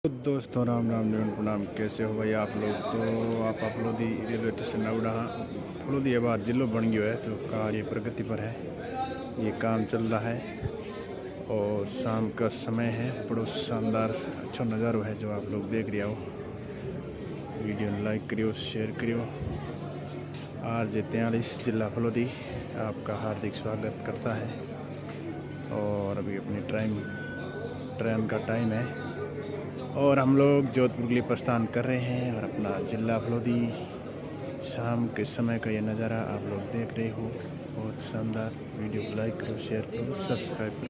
तो दोस्तों राम राम न्यून प्रणाम। कैसे हो भाई आप लोग? तो आप अपलोदी रेलवे स्टेशन आउड़ा फलोदी अब जिलो बन गयो है, तो कार्य प्रगति पर है, ये काम चल रहा है और शाम का समय है। बड़ो शानदार अच्छा नज़ारो है जो आप लोग देख रहे हो। वीडियो लाइक करियो, शेयर करियो। RJ43 जिला फलोदी आपका हार्दिक स्वागत करता है। और अभी अपनी ट्रेन का टाइम है और हम लोग जोधपुर के लिए प्रस्थान कर रहे हैं। और अपना जिला फलोदी शाम के समय का ये नज़ारा आप लोग देख रहे हो, बहुत शानदार। वीडियो को लाइक करो, शेयर करो, सब्सक्राइब करो।